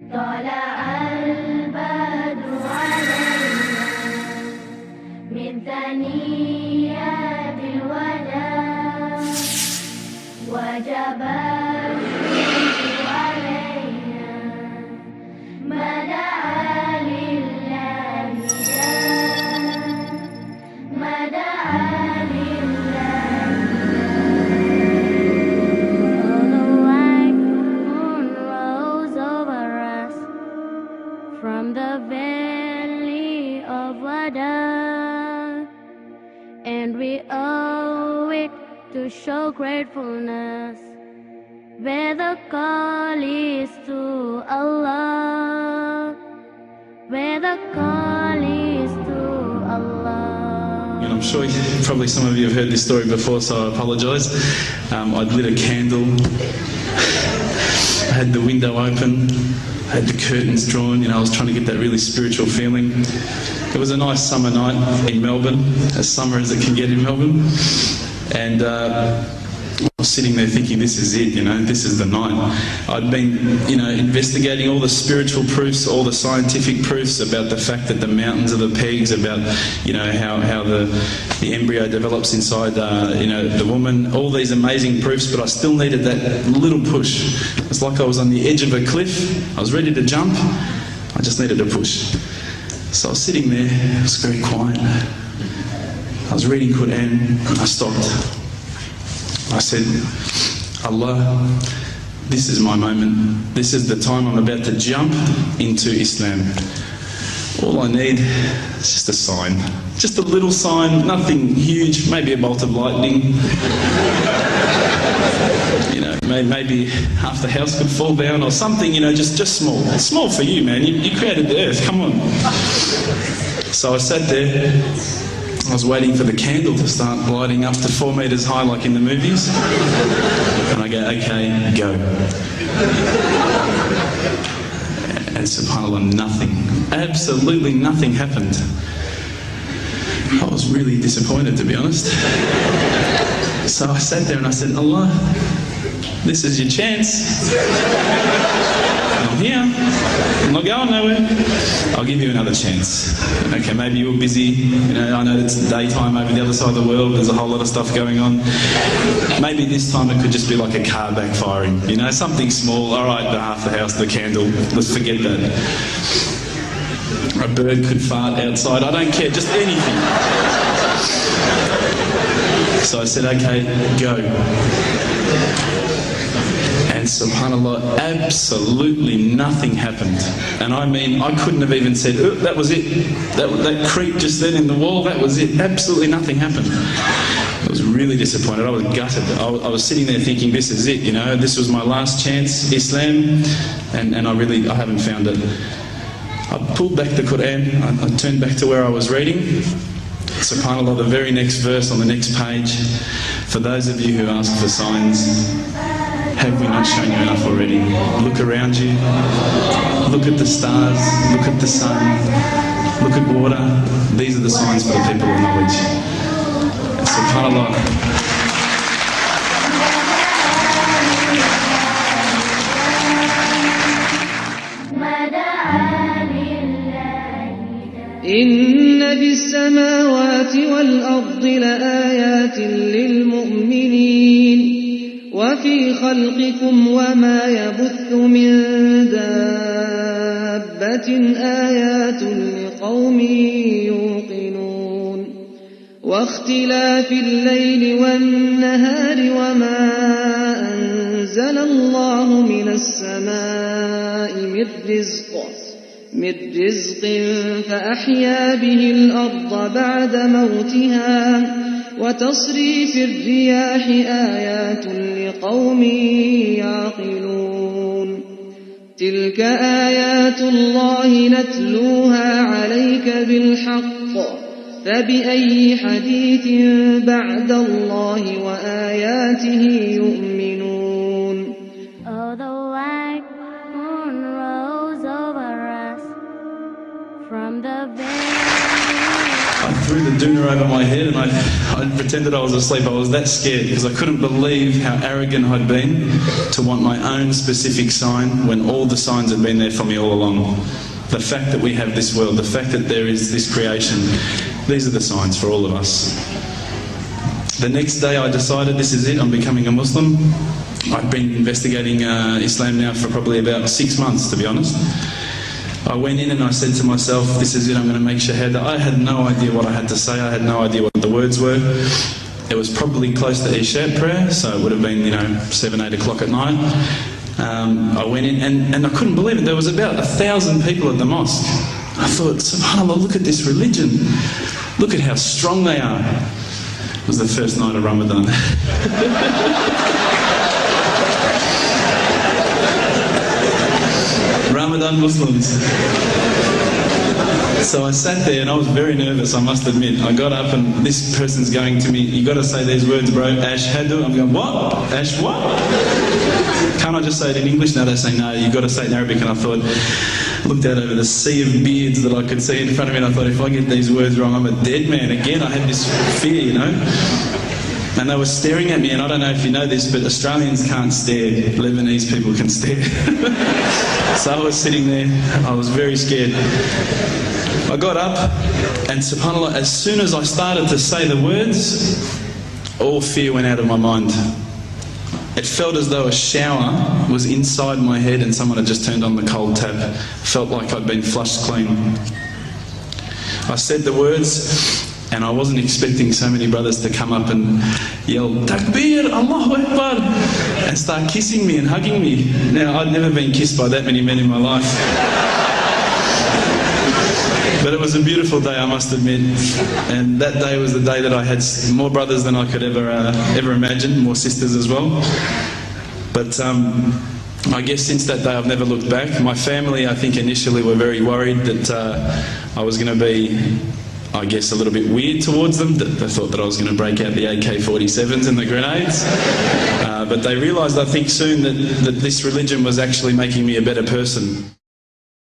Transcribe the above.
طلع البدر علينا من ثنيات الوداع وجب الشمس علينا ما دعا لله ما دعا لله. Although white moon rose over us from the valley of Wada, and we owe it to show gratefulness, where the call is to Allah, where the call is to Allah. And I'm sure probably some of you have heard this story before, so I apologise. I'd lit a candle, I had the window open, I had the curtains drawn, I was trying to get that really spiritual feeling. It was a nice summer night in Melbourne, as summer as it can get in Melbourne. And I was sitting there thinking, this is it, this is the night. I'd been, investigating all the spiritual proofs, all the scientific proofs about the fact that the mountains are the pegs, about, how the embryo develops inside, the woman, all these amazing proofs, but I still needed that little push. It's like I was on the edge of a cliff, I was ready to jump, I just needed a push. So I was sitting there, it was very quiet. I was reading Quran, and I stopped. I said, Allah, this is my moment. This is the time I'm about to jump into Islam. All I need is just a sign. Just a little sign, nothing huge, maybe a bolt of lightning. Maybe half the house could fall down or something, just small. It's small for you, man. You created the earth, come on. So I sat there. I was waiting for the candle to start lighting up to 4 metres high like in the movies. And I go, okay, go. And subhanAllah, nothing, absolutely nothing happened. I was really disappointed, to be honest. So I sat there and I said, Allah, this is your chance. I'm here. I'm not going nowhere. I'll give you another chance. Okay, maybe you were busy. I know it's daytime over the other side of the world. There's a whole lot of stuff going on. Maybe this time it could just be like a car backfiring. Something small. All right, half the house, the candle. Let's forget that. A bird could fart outside. I don't care. Just anything. So I said, okay, go. And subhanAllah, absolutely nothing happened. And I mean, I couldn't have even said, oh, that was it. That creak just then in the wall, that was it. Absolutely nothing happened. I was really disappointed. I was gutted. I was sitting there thinking, this is it, this was my last chance, Islam, and I haven't found it. I pulled back the Quran, I turned back to where I was reading. SubhanAllah, the very next verse on the next page, for those of you who ask for signs, have we not shown you enough already? Look around you, look at the stars, look at the sun, look at water. These are the signs for the people of knowledge. SubhanAllah. إن في السماوات والأرض لآيات للمؤمنين وفي خلقكم وما يبث من دابة آيات لقوم يوقنون واختلاف الليل والنهار وما أنزل الله من السماء من رزق فأحيا به الأرض بعد موتها وتصريف الرياح آيات لقوم يعقلون تلك آيات الله نتلوها عليك بالحق فبأي حديث بعد الله وآياته يؤمنون. Although white moon rose over us from the valley I threw the doona over my head and I pretended I was asleep. I was that scared because I couldn't believe how arrogant I'd been to want my own specific sign when all the signs had been there for me all along. The fact that we have this world, the fact that there is this creation, these are the signs for all of us. The next day I decided this is it, I'm becoming a Muslim. I've been investigating Islam now for probably about 6 months, to be honest. I went in and I said to myself, this is it, I'm going to make shahada. I had no idea what I had to say, I had no idea what the words were. It was probably close to Isha prayer, so it would have been, 7, 8 o'clock at night. I went in and I couldn't believe it, there was about 1,000 people at the mosque. I thought, subhanAllah, look at this religion. Look at how strong they are. It was the first night of Ramadan. Ramadan Muslims. So I sat there and I was very nervous, I must admit. I got up and this person's going to me, you got to say these words, bro, ashhadu. I'm going, what? Ash what? Can't I just say it in English? No, they say, no, you got to say it in Arabic. And I thought, looked out over the sea of beards that I could see in front of me, and I thought, if I get these words wrong, I'm a dead man again. I had this fear, And they were staring at me, and I don't know if you know this, but Australians can't stare. Lebanese people can stare. So I was sitting there, I was very scared. I got up, and subhanAllah, as soon as I started to say the words, all fear went out of my mind. It felt as though a shower was inside my head and someone had just turned on the cold tap. Felt like I'd been flushed clean. I said the words, and I wasn't expecting so many brothers to come up and yell, Takbir, Allahu Akbar, and start kissing me and hugging me. Now, I'd never been kissed by that many men in my life. But it was a beautiful day, I must admit. And that day was the day that I had more brothers than I could ever imagine, more sisters as well. But I guess since that day I've never looked back. My family, I think initially were very worried that I was going to be, I guess, a little bit weird towards them. They thought that I was going to break out the AK-47s and the grenades. But they realised, I think, soon that this religion was actually making me a better person.